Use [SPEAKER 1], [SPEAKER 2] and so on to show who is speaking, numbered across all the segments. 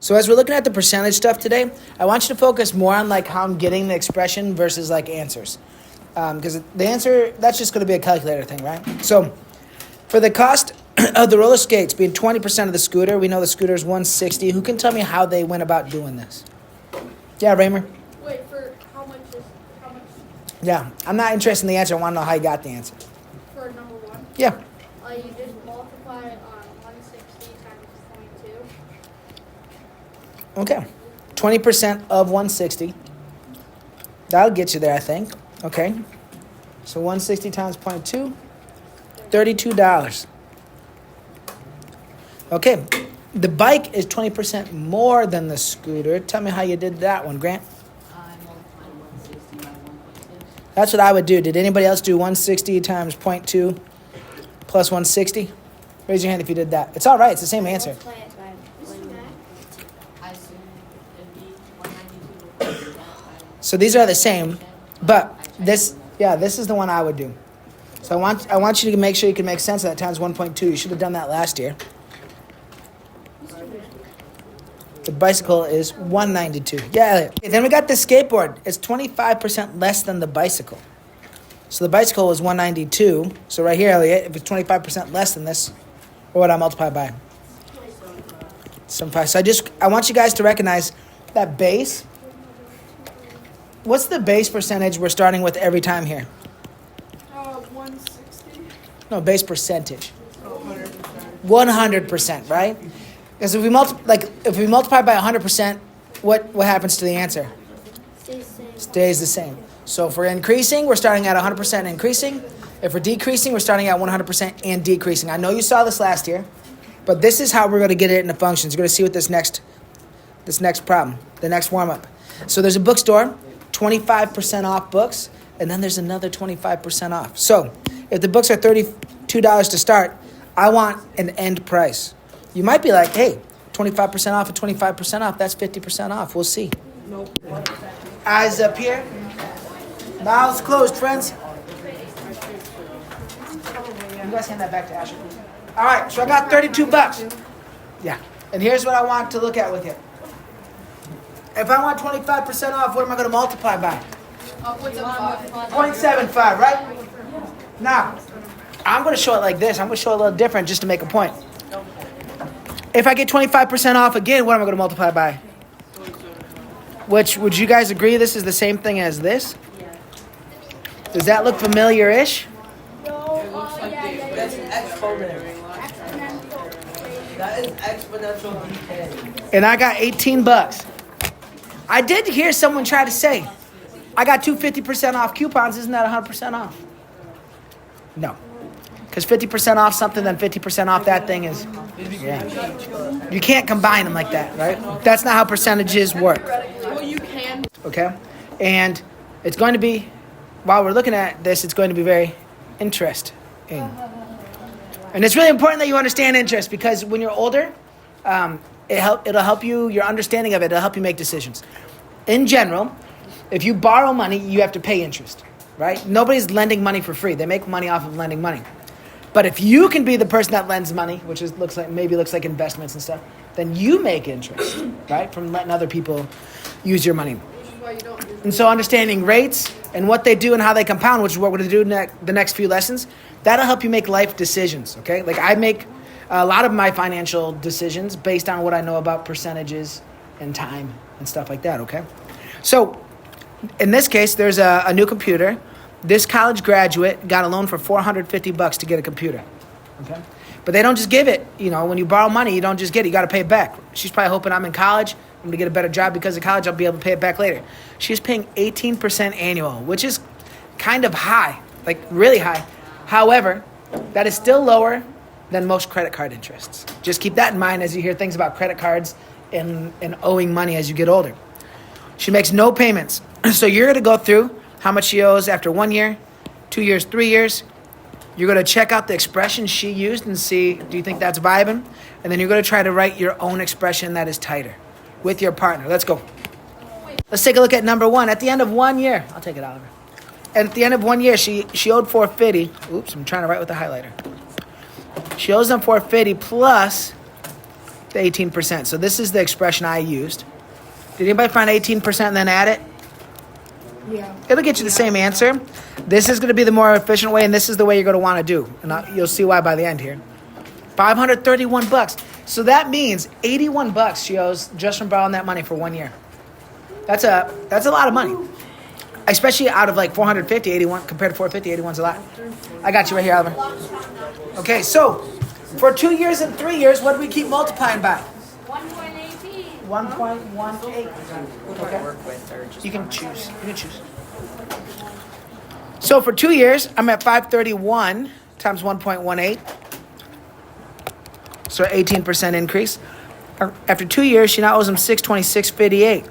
[SPEAKER 1] So as we're looking at the percentage stuff today, I want you to focus more on like how I'm getting the expression versus like answers. Because the answer, that's just going to be a calculator thing, right? So for the cost of the roller skates being 20% of the scooter, we know the scooter is $160. Who can tell me how they went about doing this? Yeah, Raymer?
[SPEAKER 2] Wait, for how much?
[SPEAKER 1] Yeah, I'm not interested in the answer. I want to know how you got the answer.
[SPEAKER 2] For number one?
[SPEAKER 1] Yeah.
[SPEAKER 2] You just multiply it on 160 times 0.2.
[SPEAKER 1] Okay. 20% of 160. That'll get you there, I think. Okay. So 160 times 0.2, $32. Okay. The bike is 20% more than the scooter. Tell me how you did that one, Grant.
[SPEAKER 3] I multiplied 160 by 1.2.
[SPEAKER 1] That's what I would do. Did anybody else do 160 times 0.2 plus 160? Raise your hand if you did that. It's all right. It's the same answer.
[SPEAKER 3] I assume it'd be 192.
[SPEAKER 1] So these are the same, but this is the one I would do. So I want you to make sure you can make sense of that times 1.2. You should have done that last year. The bicycle is 192. Yeah, Elliot. Okay, then we got the skateboard. It's 25% less than the bicycle. So the bicycle was 192. So right here, Elliot, if it's 25% less than this, what would I multiply by? 75. So I want you guys to recognize that base. What's the base percentage we're starting with every time here?
[SPEAKER 2] 160.
[SPEAKER 1] No, base percentage. 100%, right? Because if we multiply by 100%, what happens to the answer? Stays the same. So if we're increasing, we're starting at 100% increasing. If we're decreasing, we're starting at 100% and decreasing. I know you saw this last year, but this is how we're going to get it into functions. You're going to see with this next problem, the next warm-up. So there's a bookstore, 25% off books, and then there's another 25% off. So if the books are $32 to start, I want an end price. You might be like, hey, 25% off and 25% off, that's 50% off. We'll see.
[SPEAKER 2] Nope.
[SPEAKER 1] Eyes up here. Mouths closed, friends. You guys hand that back to Asher. All right, so I got $32. Yeah, and here's what I want to look at with you. If I want 25% off, what am I going to multiply by? 0.75, right? Now, I'm going to show it like this. I'm going to show it a little different just to make a point. If I get 25% off again, what am I going to multiply by? Which, would you guys agree this is the same thing as this? Does that look familiar-ish?
[SPEAKER 4] That's exponential. That is exponential decay.
[SPEAKER 1] And I got $18. I did hear someone try to say, I got two 50% off coupons. Isn't that 100% off? No. Because 50% off something, then 50% off that thing is, yeah. You can't combine them like that, right? That's not how percentages work.
[SPEAKER 2] Well, you can.
[SPEAKER 1] Okay? And it's going to be, while we're looking at this, it's going to be very interesting. And it's really important that you understand interest because when you're older, it'll help you, your understanding of it, it'll help you make decisions. In general, if you borrow money, you have to pay interest, right? Nobody's lending money for free. They make money off of lending money. But if you can be the person that lends money, which looks like investments and stuff, then you make interest, right? From letting other people use your money. And so understanding rates and what they do and how they compound, which is what we're going to do the next few lessons, that'll help you make life decisions, okay? Like I make a lot of my financial decisions based on what I know about percentages and time and stuff like that, okay? So in this case, there's a new computer. This college graduate got a loan for $450 to get a computer, okay? But they don't just give it, when you borrow money, you don't just get it, you got to pay it back. She's probably hoping I'm in college, I'm going to get a better job because of college, I'll be able to pay it back later. She's paying 18% annual, which is kind of high, like really high. However, that is still lower than most credit card interests. Just keep that in mind as you hear things about credit cards and owing money as you get older. She makes no payments. So you're going to go through how much she owes after 1 year, 2 years, 3 years. You're going to check out the expression she used and see, do you think that's vibing? And then you're going to try to write your own expression that is tighter with your partner. Let's go. Let's take a look at number one. At the end of 1 year, I'll take it, Oliver. And at the end of 1 year, she owed $450. Oops, I'm trying to write with the highlighter. She owes them $450 plus the 18%. So this is the expression I used. Did anybody find 18% and then add it?
[SPEAKER 2] Yeah.
[SPEAKER 1] It'll get you the same answer. This is going to be the more efficient way, and this is the way you're going to want to do. And you'll see why by the end here. $531. So that means $81 she owes just from borrowing that money for 1 year. That's a lot of money. Especially out of like 450, 81 compared to 450, 81's a lot. I got you right here, Alvin. Okay, so for 2 years and 3 years, what do we keep multiplying by?
[SPEAKER 2] 1.18.
[SPEAKER 1] 1.18.
[SPEAKER 4] Okay. Work with or just
[SPEAKER 1] You can choose. So for 2 years, I'm at 531 times 1.18. So 18% increase. After 2 years, she now owes him 626.58.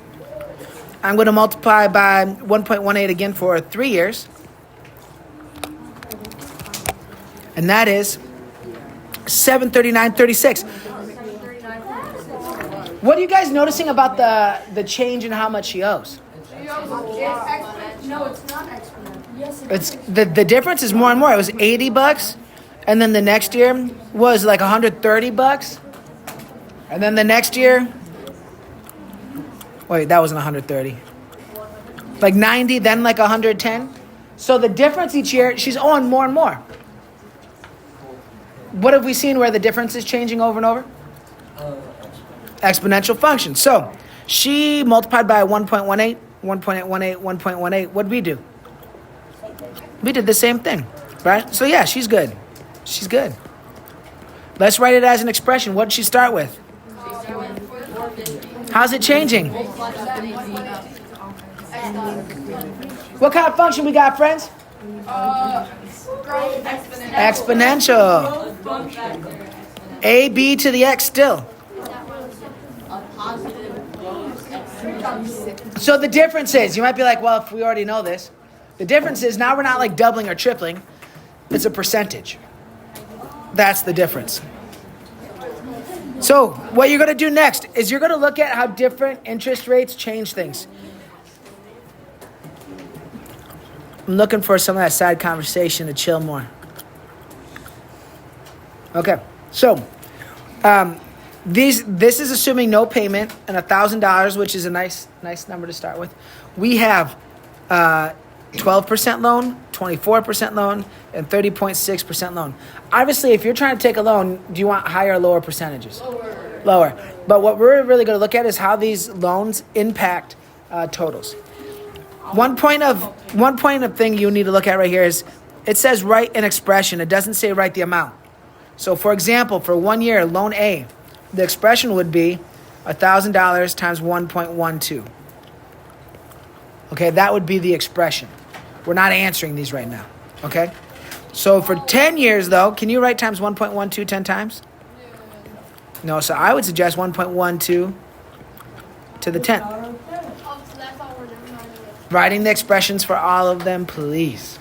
[SPEAKER 1] I'm going to multiply by 1.18 again for 3 years. And that is 739.36. What are you guys noticing about the change in how much she owes?
[SPEAKER 2] No, it's not exponential. Yes,
[SPEAKER 1] It's the difference is more and more. It was $80, and then the next year was like $130, and then the next year, wait, that wasn't 130. Like 90, then like 110. So the difference each year, she's owing more and more. What have we seen where the difference is changing over and over? Exponential function. So she multiplied by 1.18, 1.18, 1.18. What did we do? We did the same thing, right? So yeah, she's good. She's good. Let's write it as an expression. What did she start with? How's it changing? What kind of function we got, friends? Exponential. A, B to the X still. So the difference is, you might be like, well, if we already know this, the difference is now we're not like doubling or tripling. It's a percentage. That's the difference. So what you're going to do next is you're going to look at how different interest rates change things. I'm looking for some of that side conversation to chill more. Okay, so this is assuming no payment and $1,000, which is a nice number to start with. We have 12% loan, 24% loan, and 30.6% loan. Obviously, if you're trying to take a loan, do you want higher or lower percentages? Lower. But what we're really going to look at is how these loans impact totals. One point of thing you need to look at right here is it says write an expression. It doesn't say write the amount. So, for example, for 1 year, loan A, the expression would be $1,000 times 1.12. Okay, that would be the expression. We're not answering these right now. Okay? So for 10 years, though, can you write times 1.12 10 times? No, so I would suggest 1.12 to the 10th.
[SPEAKER 2] Oh, so that's all we're doing.
[SPEAKER 1] Writing the expressions for all of them, please.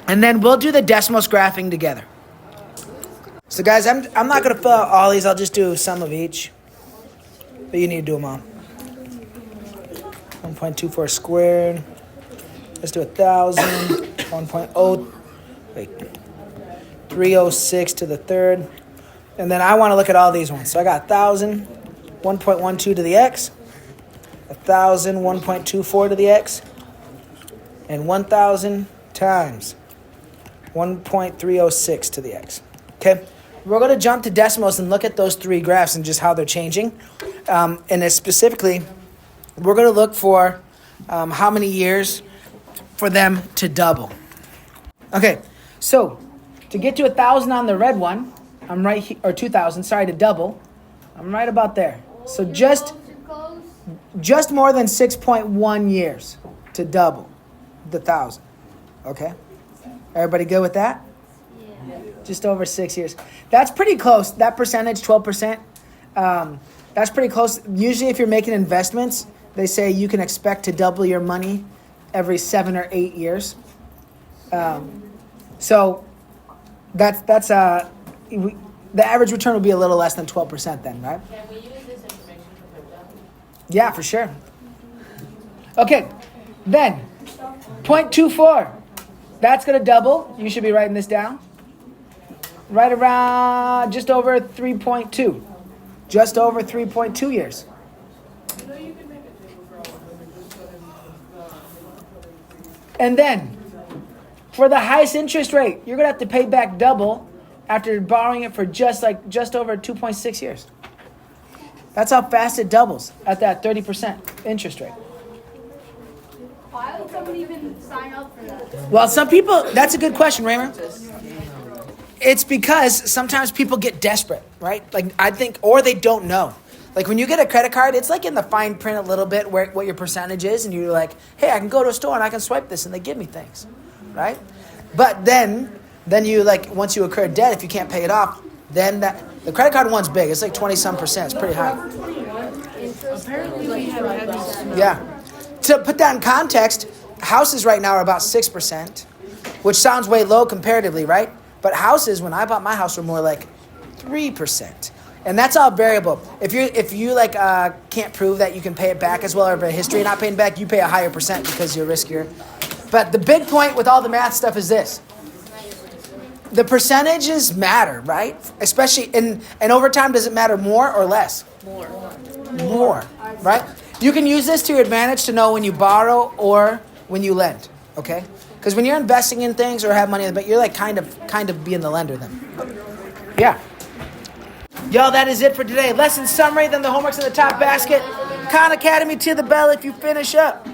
[SPEAKER 1] And then we'll do the decimals graphing together. So guys, I'm not going to fill out all these. I'll just do some of each. But you need to do them all. 1.24 squared. Let's do 1,000. 306 to the third. And then I want to look at all these ones. So I got 1,000, 1.12 to the x. 1,000, 1.24 to the x. And 1,000 times 1.306 to the x. Okay? We're going to jump to decimals and look at those three graphs and just how they're changing. And specifically, we're going to look for how many years for them to double. Okay, so to get to 1,000 on the red one, I'm right here, or 2,000, sorry, to double, I'm right about there. So just more than 6.1 years to double the 1,000. Okay? Everybody good with that? Yeah. Just over 6 years. That's pretty close. That percentage, 12%, that's pretty close. Usually if you're making investments, they say you can expect to double your money every 7 or 8 years. So that's the average return would be a little less than 12% then, right?
[SPEAKER 3] Can we use this information for crypto?
[SPEAKER 1] Yeah, for sure. Okay, then 0.24. That's going to double. You should be writing this down. Right around just over 3.2. just over 3.2 years. And then, for the highest interest rate, you're going to have to pay back double after borrowing it for just over 2.6 years. That's how fast it doubles at that 30% interest rate.
[SPEAKER 2] Why would someone even sign up for that?
[SPEAKER 1] Well, some people, that's a good question, Raymer. It's because sometimes people get desperate, right? Like, I think, or they don't know. Like, when you get a credit card, it's like in the fine print a little bit what your percentage is, and you're like, hey, I can go to a store and I can swipe this, and they give me things, right? But then you, like, once you incur debt, if you can't pay it off, then the credit card one's big. It's like 20-some%. It's pretty high.
[SPEAKER 3] Apparently we have had this.
[SPEAKER 1] Yeah. To put that in context, houses right now are about 6%, which sounds way low comparatively, right? But houses, when I bought my house, were more like 3%. And that's all variable. If you can't prove that you can pay it back as well, or have a history of not paying back, you pay a higher percent because you're riskier. But the big point with all the math stuff is this. The percentages matter, right? Especially and over time, does it matter more or less? More, right? You can use this to your advantage to know when you borrow or when you lend, okay? Because when you're investing in things or have money in the bank, you're like kind of being the lender then. Yeah. Yo, that is it for today. Lesson summary, then the homework's in the top basket. Khan Academy to the bell if you finish up.